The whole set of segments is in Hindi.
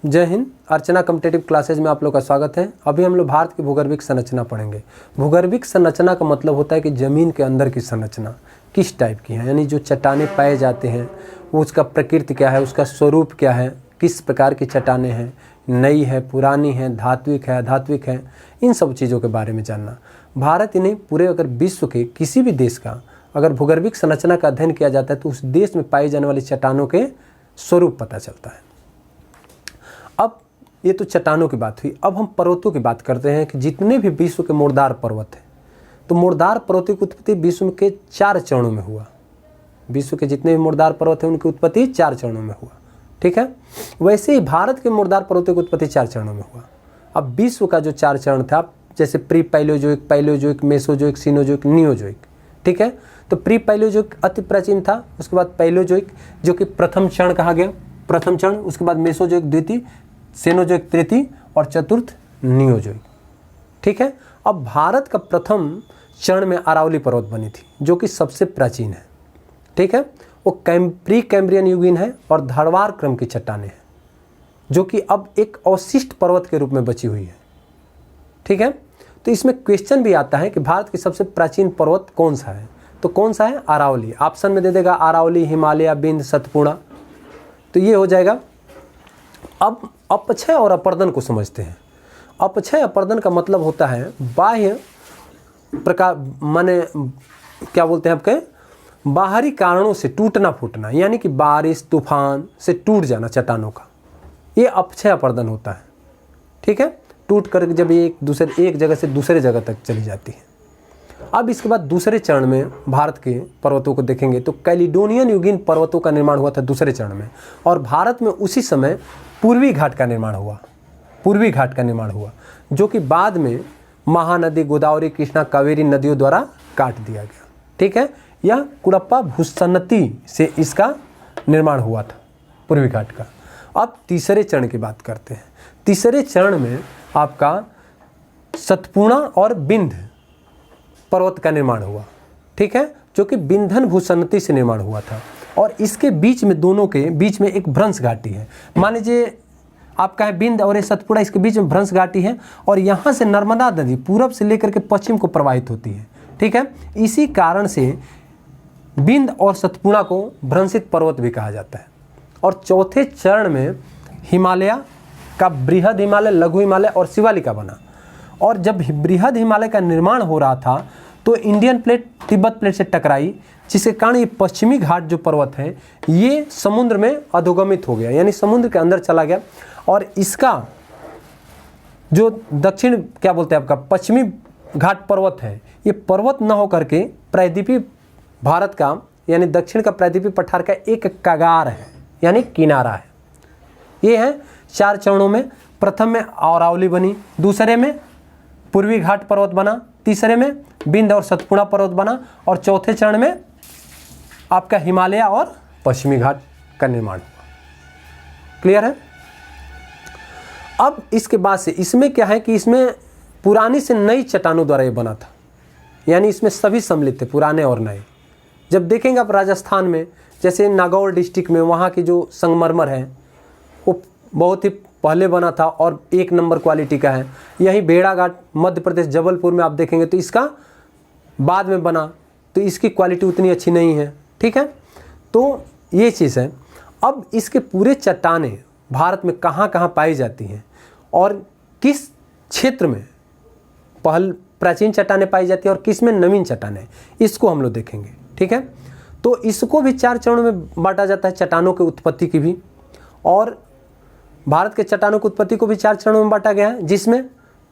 जय हिंद। अर्चना कॉम्पिटेटिव क्लासेज में आप लोग का स्वागत है। अभी हम लोग भारत की भूगर्भिक संरचना पढ़ेंगे। भूगर्भिक संरचना का मतलब होता है कि ज़मीन के अंदर की संरचना किस टाइप की है, यानी जो चट्टानें पाए जाते हैं वो उसका प्रकृति क्या है, उसका स्वरूप क्या है, किस प्रकार की चट्टानें हैं, नई है, पुरानी है, धात्विक है, अधात्विक है, इन सब चीज़ों के बारे में जानना। भारत ही नहीं, पूरे अगर विश्व के किसी भी देश का अगर भूगर्भिक संरचना का अध्ययन किया जाता है तो उस देश में पाई जाने वाली चट्टानों के स्वरूप पता चलता है। अब ये तो चट्टानों की बात हुई। अब हम पर्वतों की बात करते हैं कि जितने भी विश्व के मुर्दार पर्वत हैं, तो मुर्दार पर्वतों की उत्पत्ति विश्व के 4 चरणों में हुआ। विश्व के जितने भी मुर्दार पर्वत हैं उनकी उत्पत्ति 4 चरणों में हुआ। ठीक है, वैसे ही भारत के मुर्दार पर्वतों की उत्पत्ति 4 चरणों में हुआ। अब विश्व का जो 4 चरण था, जैसे pre Palaeozoic, Palaeozoic, Mesozoic, Cenozoic, Neozoic. ठीक है, तो प्री पैलियोजोइक अति प्राचीन था, उसके बाद पैलियोजोइक जो कि प्रथम चरण कहा गया, प्रथम चरण, उसके बाद मेसोजोइक द्वितीय, सेनोजोइक तृतीय और चतुर्थ नियोजोइक। ठीक है, अब भारत का प्रथम चरण में अरावली पर्वत बनी थी जो कि सबसे प्राचीन है। ठीक है, वो प्री कैम्ब्रियन युगीन है और धारवाड़ क्रम की चट्टानें हैं जो कि अब एक अवशिष्ट पर्वत के रूप में बची हुई है। ठीक है, तो इसमें क्वेश्चन भी आता है कि भारत की सबसे प्राचीन पर्वत कौन सा है, तो कौन सा है? अरावली। ऑप्शन में दे देगा अरावली, हिमालय, बिंद, सतपूर्णा, तो ये हो जाएगा। अब अपक्षय और अपर्दन को समझते हैं। अपक्षय अपर्दन का मतलब होता है बाह्य प्रकार, माने क्या बोलते हैं आपके, बाहरी कारणों से टूटना फूटना, यानी कि बारिश, तूफान से टूट जाना चट्टानों का, ये अपक्षय अपर्दन होता है। ठीक है, टूट कर जब ये एक जगह से दूसरे जगह तक चली जाती है। अब इसके बाद दूसरे चरण में भारत के पर्वतों को देखेंगे तो कैलिडोनियन युगीन पर्वतों का निर्माण हुआ था दूसरे चरण में, और भारत में उसी समय पूर्वी घाट का निर्माण हुआ। पूर्वी घाट का निर्माण हुआ जो कि बाद में महानदी, गोदावरी, कृष्णा, कावेरी नदियों द्वारा काट दिया गया। ठीक है, यह कुड़प्पा भूसन्नति से इसका निर्माण हुआ था, पूर्वी घाट का। अब तीसरे चरण की बात करते हैं। तीसरे चरण में आपका सतपूर्णा और बिंद पर्वत का निर्माण हुआ। ठीक है, जो कि बिंधन भूसन्नति से निर्माण हुआ था, और इसके बीच में, दोनों के बीच में एक भ्रंश घाटी है। मान लीजिए आपका है बिंद और ये सतपुड़ा, इसके बीच में भ्रंश घाटी है, और यहाँ से नर्मदा नदी पूरब से लेकर के पश्चिम को प्रवाहित होती है। ठीक है, इसी कारण से बिंद और सतपुड़ा को भ्रंशित पर्वत भी कहा जाता है। और चौथे चरण में हिमालय का बृहद हिमालय, लघु हिमालय और शिवालिका बना। और जब बृहद हिमालय का निर्माण हो रहा था तो इंडियन प्लेट तिब्बत प्लेट से टकराई, जिसके कारण ये पश्चिमी घाट जो पर्वत है ये समुद्र में अधोगमित हो गया, यानी समुद्र के अंदर चला गया। और इसका जो दक्षिण क्या बोलते हैं आपका पश्चिमी घाट पर्वत है, ये पर्वत न होकर के प्रायद्वीपीय भारत का, यानी दक्षिण का प्रायद्वीपीय पठार का एक कगार है, यानी किनारा है। ये है 4 चरणों में। प्रथम में अरावली बनी, दूसरे में पूर्वी घाट पर्वत बना, तीसरे में बिंद और सतपुड़ा पर्वत बना, और चौथे चरण में आपका हिमालय और पश्चिमी घाट का निर्माण हुआ। क्लियर है? अब इसके बाद से इसमें क्या है कि इसमें पुरानी से नई चट्टानों द्वारा ये बना था, यानी इसमें सभी सम्मिलित थे, पुराने और नए। जब देखेंगे आप राजस्थान में, जैसे नागौर डिस्ट्रिक्ट में, वहाँ की जो संगमरमर है वो बहुत ही पहले बना था और 1 नंबर क्वालिटी का है। यही भेड़ाघाट मध्य प्रदेश जबलपुर में आप देखेंगे तो इसका बाद में बना, तो इसकी क्वालिटी उतनी अच्छी नहीं है। ठीक है, तो ये चीज़ है। अब इसके पूरे चट्टानें भारत में कहाँ कहाँ पाई जाती हैं और किस क्षेत्र में प्राचीन चट्टानें पाई जाती हैं और किस में नवीन चट्टानें, इसको हम लोग देखेंगे। ठीक है, तो इसको भी 4 चरणों में बांटा जाता है, चट्टानों की उत्पत्ति की भी। और भारत के चट्टानों की उत्पत्ति को भी 4 चरणों में बांटा गया है, जिसमें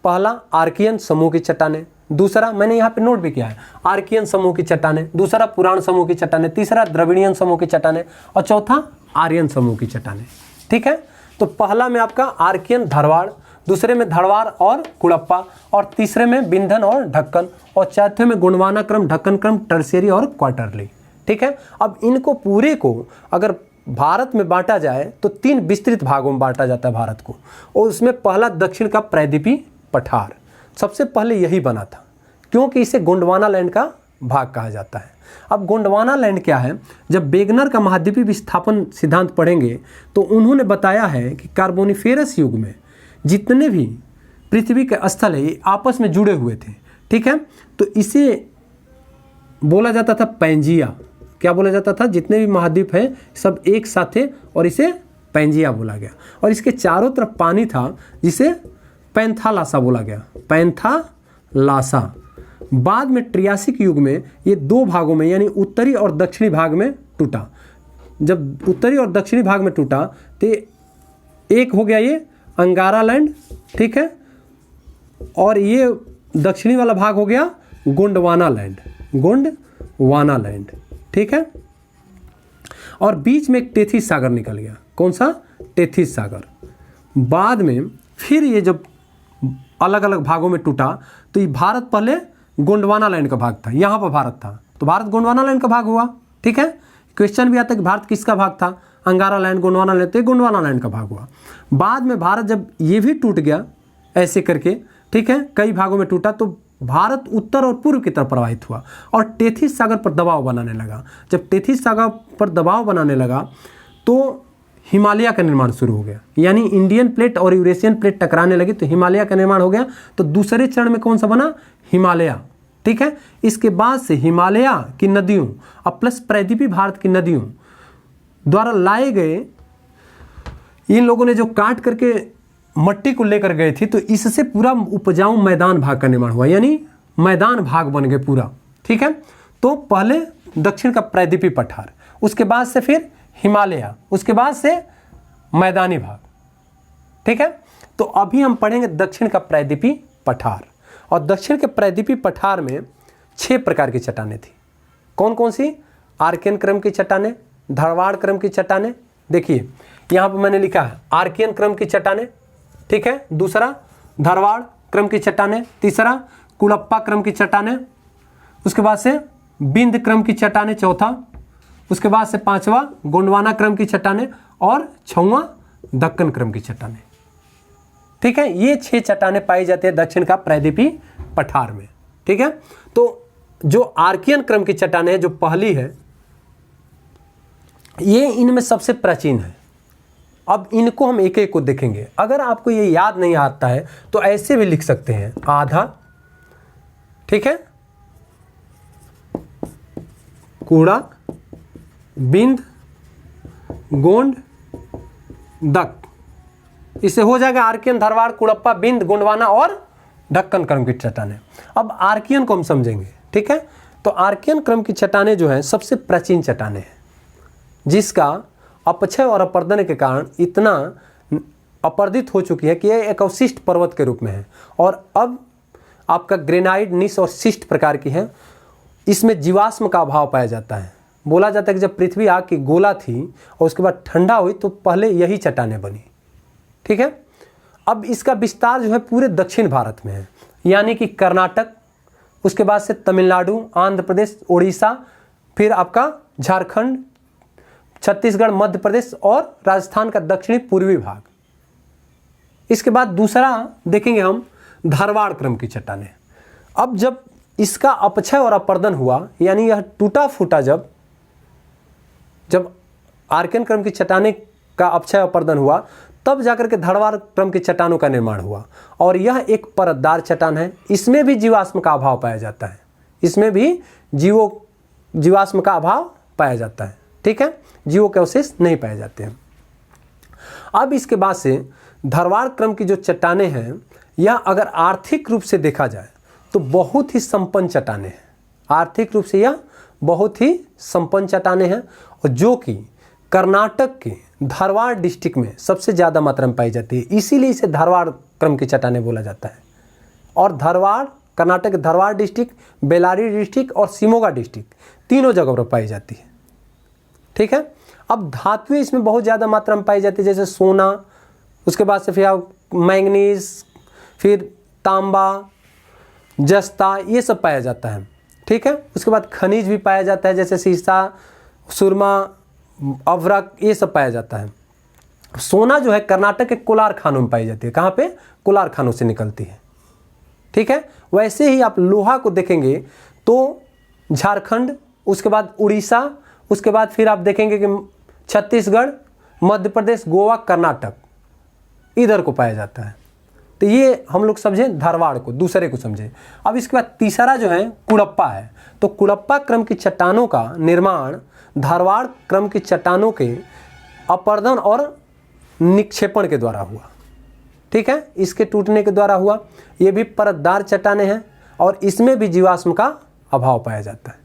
पहला आर्कियन समूह की चट्टानें, दूसरा मैंने यहाँ पे नोट भी किया है आर्कियन समूह की चट्टानें, दूसरा पुराण समूह की चट्टानें, तीसरा द्रविड़ियन समूह की चट्टानें और चौथा आर्यन समूह की चट्टानें। ठीक है, तो पहला में आपका आर्कियन धारवाड़, दूसरे में धारवाड़ और कुड़प्पा, और तीसरे में बिंधन और ढक्कन, और चौथे में गोंडवाना क्रम, ढक्कन क्रम, टर्शियरी और क्वार्टरली। ठीक है, अब इनको पूरे को अगर भारत में बांटा जाए तो 3 विस्तृत भागों में बांटा जाता है भारत को, और उसमें पहला दक्षिण का प्रायद्वीपीय पठार सबसे पहले यही बना था, क्योंकि इसे गोंडवाना लैंड का भाग कहा जाता है। अब गोंडवाना लैंड क्या है, जब वेगनर का महाद्वीपीय विस्थापन सिद्धांत पढ़ेंगे तो उन्होंने बताया है कि कार्बोनिफेरस युग में जितने भी पृथ्वी के स्थल है ये आपस में जुड़े हुए थे, ठीक है। तो इसे बोला जाता था पैंजिया। क्या बोला जाता था? जितने भी महाद्वीप हैं सब एक साथ थे और इसे पैंजिया बोला गया। और इसके चारों तरफ पानी था जिसे पैंथालासा बोला गया, पैंथालासा। बाद में ट्रियासिक युग में ये दो भागों में यानी उत्तरी और दक्षिणी भाग में टूटा। जब उत्तरी और दक्षिणी भाग में टूटा तो एक हो गया ये अंगारा लैंड, ठीक है, और ये दक्षिणी वाला भाग हो गया गोंडवाना लैंड, गोंडवाना लैंड, ठीक है। और बीच में एक टेथिस सागर निकल गया। कौन सा? टेथिस सागर। बाद में फिर ये जब अलग अलग भागों में टूटा तो ये भारत पहले गोंडवाना लैंड का भाग था, यहाँ पर भारत था तो भारत गोंडवाना लैंड का भाग हुआ, ठीक है। क्वेश्चन भी आता है कि भारत किसका भाग था? अंगारा लैंड, गोंडवाना लैंड, तो ये गोंडवाना लैंड का भाग हुआ। बाद में भारत जब ये भी टूट गया ऐसे करके, ठीक है, कई भागों में टूटा तो भारत उत्तर और पूर्व की तरफ प्रवाहित हुआ और टेथिस सागर पर दबाव बनाने लगा। जब टेथिस सागर पर दबाव बनाने लगा तो हिमालय का निर्माण शुरू हो गया, यानी इंडियन प्लेट और यूरेशियन प्लेट टकराने लगी तो हिमालय का निर्माण हो गया। तो दूसरे चरण में कौन सा बना? हिमालय, ठीक है। इसके बाद से हिमालय की नदियों और प्लस प्रायद्वीपीय भारत की नदियों द्वारा लाए गए, इन लोगों ने जो काट करके मट्टी को लेकर गए थे तो इससे पूरा उपजाऊ मैदान भाग का निर्माण हुआ, यानी मैदान भाग बन गए पूरा, ठीक है। तो पहले दक्षिण का प्रायद्वीपीय पठार, उसके बाद से फिर हिमालय, उसके बाद से मैदानी भाग, ठीक है। तो अभी हम पढ़ेंगे दक्षिण का प्रायद्वीपीय पठार। और दक्षिण के प्रायद्वीपीय पठार में 6 प्रकार की चट्टानें थी। कौन कौन सी? आर्कियन क्रम की चट्टानें, धारवाड़ क्रम की चट्टानें, देखिए यहाँ पर मैंने लिखा है आर्कियन क्रम की चट्टानें, ठीक है। दूसरा धारवाड़ क्रम की चट्टानें, तीसरा कुड़प्पा क्रम की चट्टानें, उसके बाद से बिंद क्रम की चट्टानें चौथा, उसके बाद से पांचवा गोंडवाना क्रम की चट्टानें और छठवां दक्कन क्रम की चट्टानें, ठीक है। ये 6 चट्टानें पाई जाती है दक्षिण का प्रायद्वीपीय पठार में, ठीक है। तो जो आर्कियन क्रम की चट्टानें जो पहली है ये इनमें सबसे प्राचीन है। अब इनको हम एक एक को देखेंगे। अगर आपको ये याद नहीं आता है तो ऐसे भी लिख सकते हैं, आधा, ठीक है, कूड़ा, बिंद, गोंड, दक, इससे हो जाएगा आर्कियन, धारवाड़, कुड़प्पा, बिंद, गोंडवाना और दक्कन क्रम की चट्टानें। अब आर्कियन को हम समझेंगे, ठीक है। तो आर्कियन क्रम की चट्टानें जो हैं सबसे प्राचीन चट्टानें हैं, जिसका अपक्षय और अपर्दन के कारण इतना अपर्दित हो चुकी है कि यह एक अवशिष्ट पर्वत के रूप में है और अब आपका ग्रेनाइट, निस और शिष्ट प्रकार की है। इसमें जीवाश्म का अभाव पाया जाता है। बोला जाता है कि जब पृथ्वी आग की गोला थी और उसके बाद ठंडा हुई तो पहले यही चट्टानें बनी, ठीक है। अब इसका विस्तार जो है पूरे दक्षिण भारत में है, यानी कि कर्नाटक, उसके बाद से तमिलनाडु, आंध्र प्रदेश, उड़ीसा, फिर आपका झारखंड, छत्तीसगढ़, मध्य प्रदेश और राजस्थान का दक्षिणी पूर्वी भाग। इसके बाद दूसरा देखेंगे हम धारवाड़ क्रम की चट्टानें। अब जब इसका अपक्षय और अपर्दन हुआ, यानी यह टूटा फूटा, जब आर्कियन क्रम की चट्टानें का अपक्षय अपर्दन हुआ तब जाकर के धारवाड़ क्रम की चट्टानों का निर्माण हुआ और यह एक परतदार चट्टान है। इसमें भी जीवाश्म का अभाव पाया जाता है, इसमें भी जीवाश्म का अभाव पाया जाता है, ठीक है। जीवों के अवशेष नहीं पाए जाते हैं। अब इसके बाद से धारवाड़ क्रम की जो चट्टानें हैं यह अगर आर्थिक रूप से देखा जाए तो बहुत ही संपन्न चट्टानें हैं। आर्थिक रूप से यह बहुत ही संपन्न चट्टानें हैं और जो कि कर्नाटक के धारवाड़ डिस्ट्रिक्ट में सबसे ज़्यादा मात्रा में पाई जाती है, इसीलिए इसे धारवाड़ क्रम की चट्टानें बोला जाता है। और धारवाड़, कर्नाटक के धारवाड़ डिस्ट्रिक्ट, बेल्लारी डिस्ट्रिक्ट और शिमोगा डिस्ट्रिक्ट तीनों जगह पर पाई जाती है, ठीक है। अब धातुएं इसमें बहुत ज़्यादा मात्रा में पाई जाती है, जैसे सोना, उसके बाद से फिर मैंगनीज, फिर तांबा, जस्ता, ये सब पाया जाता है, ठीक है। उसके बाद खनिज भी पाया जाता है, जैसे सीसा, सुरमा, अवरक, ये सब पाया जाता है। सोना जो है कर्नाटक के कोलार खानों में पाई जाती है। कहाँ पे? कोलार खानों से निकलती है, ठीक है। वैसे ही आप लोहा को देखेंगे तो झारखंड, उसके बाद उड़ीसा, उसके बाद फिर आप देखेंगे कि छत्तीसगढ़, मध्य प्रदेश, गोवा, कर्नाटक, इधर को पाया जाता है। तो ये हम लोग समझें धारवाड़ को, दूसरे को समझें। अब इसके बाद तीसरा जो है कुड़प्पा है। तो कुड़प्पा क्रम की चट्टानों का निर्माण धारवाड़ क्रम की चट्टानों के अपरदन और निक्षेपण के द्वारा हुआ। ठीक है, इसके टूटने के द्वारा हुआ। ये भी परतदार चट्टानें हैं और इसमें भी जीवाश्म का अभाव पाया जाता है।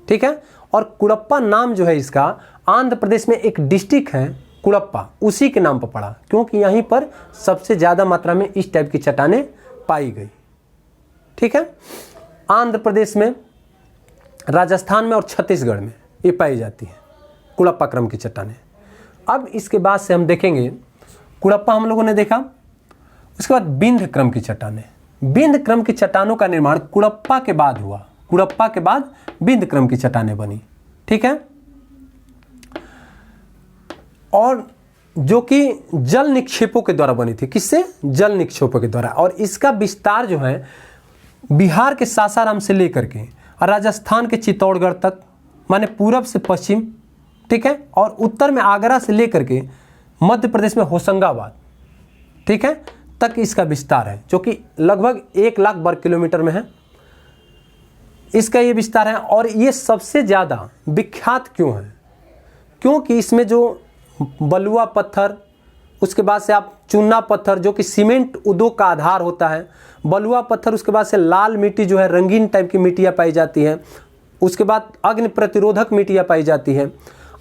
ठीक है, और कुड़प्पा नाम जो है इसका, आंध्र प्रदेश में एक डिस्ट्रिक्ट है कुड़प्पा, उसी के नाम पर पड़ा, क्योंकि यहीं पर सबसे ज़्यादा मात्रा में इस टाइप की चट्टानें पाई गई। ठीक है, आंध्र प्रदेश में, राजस्थान में और छत्तीसगढ़ में ये पाई जाती है कुड़प्पा क्रम की चट्टानें। अब इसके बाद से हम देखेंगे, कुड़प्पा हम लोगों ने देखा, उसके बाद बिंद क्रम की चट्टानें। बिंद क्रम की चट्टानों का निर्माण कुड़प्पा के बाद हुआ। कुड़प्पा के बाद बिंद क्रम की चट्टानें बनी। ठीक है, और जो कि जल निक्षेपों के द्वारा बनी थी। किससे? जल निक्षेपों के द्वारा। और इसका विस्तार जो है बिहार के सासाराम से लेकर के राजस्थान के चित्तौड़गढ़ तक, माने पूरब से पश्चिम, ठीक है, और उत्तर में आगरा से लेकर के मध्य प्रदेश में होशंगाबाद, ठीक है, तक इसका विस्तार है, जो कि लगभग 1 लाख वर्ग किलोमीटर में है। इसका ये विस्तार है। और ये सबसे ज़्यादा विख्यात क्यों है? क्योंकि इसमें जो बलुआ पत्थर, उसके बाद से आप चूना पत्थर जो कि सीमेंट उद्योग का आधार होता है, बलुआ पत्थर, उसके बाद से लाल मिट्टी जो है रंगीन टाइप की मिट्टियाँ पाई जाती हैं, उसके बाद अग्नि प्रतिरोधक मिट्टियाँ पाई जाती हैं।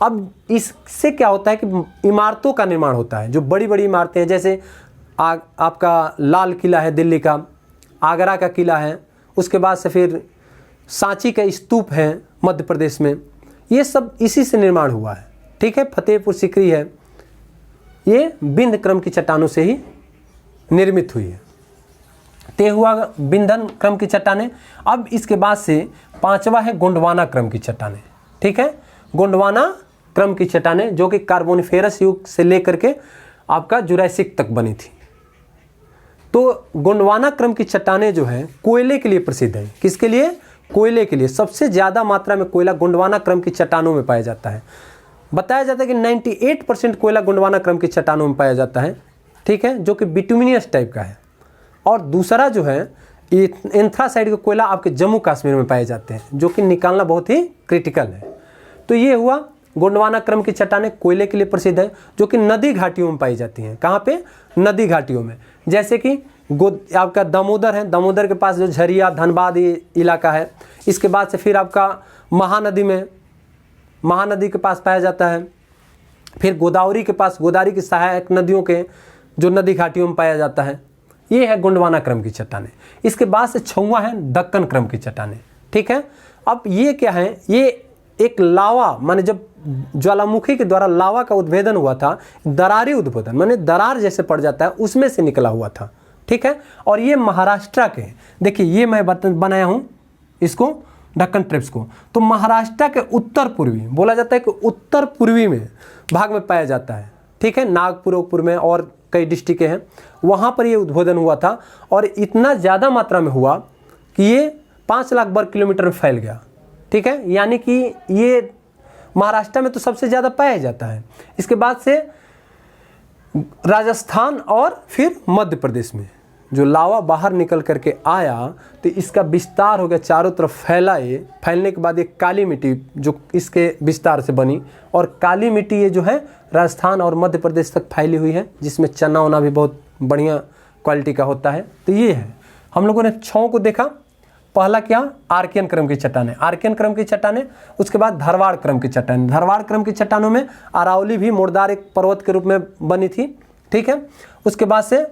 अब इससे क्या होता है कि इमारतों का निर्माण होता है, जो बड़ी बड़ी इमारतें हैं, जैसे आपका लाल किला है दिल्ली का, आगरा का किला है, उसके बाद से फिर सांची का स्तूप है मध्य प्रदेश में, ये सब इसी से निर्माण हुआ है। ठीक है, फतेहपुर सीकरी है, ये बिंद क्रम की चट्टानों से ही निर्मित हुई है। ते हुआ बिंदन क्रम की चट्टानें। अब इसके बाद से पांचवा है गोंडवाना क्रम की चट्टानें। ठीक है, गोंडवाना क्रम की चट्टानें जो कि कार्बोनिफेरस युग से लेकर के आपका जुरासिक तक बनी थी। तो गोंडवाना क्रम की चट्टानें जो है कोयले के लिए प्रसिद्ध है। किसके लिए? कोयले के लिए। सबसे ज़्यादा मात्रा में कोयला गोंडवाना क्रम की चट्टानों में पाया जाता है। बताया जाता है कि 98% कोयला गोंडवाना क्रम की चट्टानों में पाया जाता है। ठीक है, जो कि बिटुमिनियस टाइप का है। और दूसरा जो है एंथ्रासाइड का कोयला आपके जम्मू कश्मीर में पाए जाते हैं, जो कि निकालना बहुत ही क्रिटिकल है। तो ये हुआ गोंडवाना क्रम की चट्टानें कोयले के लिए प्रसिद्ध है, जो कि नदी घाटियों में पाई जाती हैं। कहाँ पे? नदी घाटियों में। जैसे कि आपका दामोदर है, दामोदर के पास जो झरिया धनबाद ये इलाका है। इसके बाद से फिर आपका महानदी में, महानदी के पास पाया जाता है। फिर गोदावरी के पास, गोदावरी की सहायक नदियों के जो नदी घाटियों में पाया जाता है। ये है गोंडवाना क्रम की चट्टानें। इसके बाद से छौवा है दक्कन क्रम की चट्टानें। ठीक है, अब ये क्या है? ये एक लावा, माने जब ज्वालामुखी के द्वारा लावा का उद्भेदन हुआ था, दरारी उद्भेदन माने दरार जैसे पड़ जाता है, उसमें से निकला हुआ था। ठीक है, और ये महाराष्ट्र के, देखिए ये मैं बनाया हूँ इसको, दक्कन ट्रेप्स को। तो महाराष्ट्र के उत्तर पूर्वी, बोला जाता है कि उत्तर पूर्वी में भाग में पाया जाता है। ठीक है, नागपुर में और कई डिस्ट्रिक्टें हैं, वहाँ पर ये उद्भेदन हुआ था। और इतना ज़्यादा मात्रा में हुआ कि ये 5 लाख वर्ग किलोमीटर में फैल गया। ठीक है, यानी कि ये महाराष्ट्र में तो सबसे ज़्यादा पाया जाता है। इसके बाद से राजस्थान और फिर मध्य प्रदेश में जो लावा बाहर निकल करके आया, तो इसका विस्तार हो गया, चारों तरफ फैला। ये फैलने के बाद एक काली मिट्टी जो इसके विस्तार से बनी, और काली मिट्टी ये जो है राजस्थान और मध्य प्रदेश तक फैली हुई है, जिसमें चना वना भी बहुत बढ़िया क्वालिटी का होता है। तो ये है, हम लोगों ने 6 को देखा। पहला क्या? आर्कियन क्रम की चट्टानें, आर्कियन क्रम की चट्टानें। उसके बाद धारवाड़ क्रम की चट्टानें। धारवाड़ क्रम की चट्टानों में अरावली भी मुर्दार एक पर्वत के रूप में बनी थी। ठीक है, उसके बाद से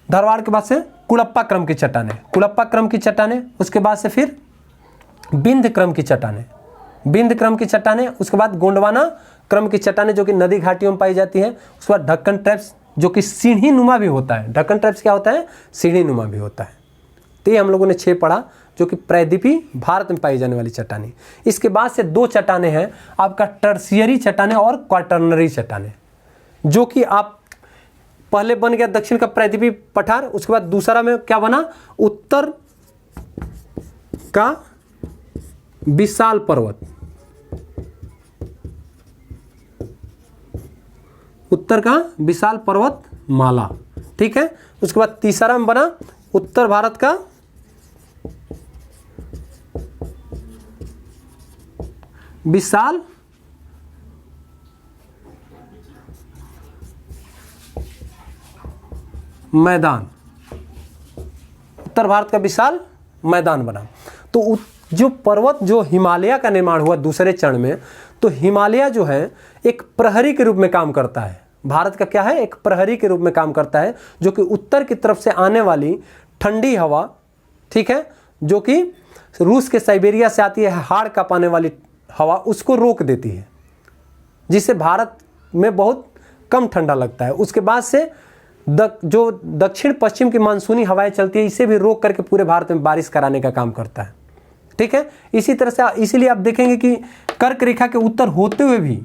धारवाड़ के बाद से कुड़प्पा क्रम की चट्टानें, कुड़प्पा क्रम की चट्टानें। उसके बाद से फिर बिंद क्रम की चट्टानें, बिंद क्रम की चट्टानें। उसके बाद गोंडवाना क्रम की चट्टानें जो कि नदी घाटियों में पाई जाती हैं। उसके बाद ढक्कन ट्रैप्स जो कि सीढ़ी नुमा भी होता है। ढक्कन ट्रैप्स क्या होता है? सीढ़ी नुमा भी होता है। तो ये हम लोगों ने 6 पढ़ा, जो कि प्रायद्वीपी भारत में पाई जाने वाली चट्टानें। इसके बाद से 2 चट्टानें हैं आपका, टर्शियरी चट्टानें और क्वाटरनरी चट्टानें, जो कि आप पहले बन गया दक्षिण का प्रायद्वीपीय पठार। उसके बाद दूसरा में क्या बना? उत्तर का विशाल पर्वत, उत्तर का विशाल पर्वत माला। ठीक है, उसके बाद तीसरा में बना उत्तर भारत का विशाल मैदान, उत्तर भारत का विशाल मैदान बना। तो जो पर्वत, जो हिमालय का निर्माण हुआ दूसरे चरण में, तो हिमालय जो है एक प्रहरी के रूप में काम करता है। भारत का क्या है, एक प्रहरी के रूप में काम करता है, जो कि उत्तर की तरफ से आने वाली ठंडी हवा, ठीक है, जो कि रूस के साइबेरिया से आती है, हाड़ कांपाने वाली हवा, उसको रोक देती है, जिससे भारत में बहुत कम ठंडा लगता है। उसके बाद से जो दक्षिण पश्चिम की मानसूनी हवाएं चलती है, इसे भी रोक करके पूरे भारत में बारिश कराने का काम करता है। ठीक है, इसी तरह से इसीलिए आप देखेंगे कि कर्क रेखा के उत्तर होते हुए भी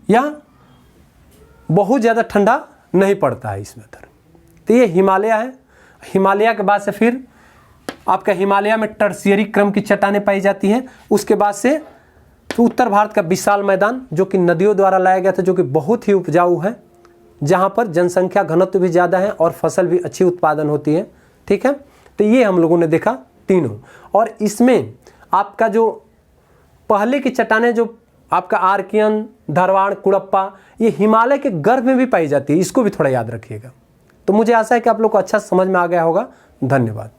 यह बहुत ज़्यादा ठंडा नहीं पड़ता है इसमें उधर। तो ये हिमालय है। हिमालय के बाद से फिर आपका हिमालय में टर्शियरी क्रम की चट्टानें पाई जाती हैं। उसके बाद से उत्तर भारत का विशाल मैदान, जो कि नदियों द्वारा लाया गया था, जो कि बहुत ही उपजाऊ है, जहाँ पर जनसंख्या घनत्व भी ज़्यादा है और फसल भी अच्छी उत्पादन होती है। ठीक है, तो ये हम लोगों ने देखा तीनों। और इसमें आपका जो पहले की चट्टानें, जो आपका आर्कियन, धारवाड़, कुड़प्पा, ये हिमालय के गर्भ में भी पाई जाती है। इसको भी थोड़ा याद रखिएगा। तो मुझे आशा है कि आप लोग को अच्छा समझ में आ गया होगा। धन्यवाद।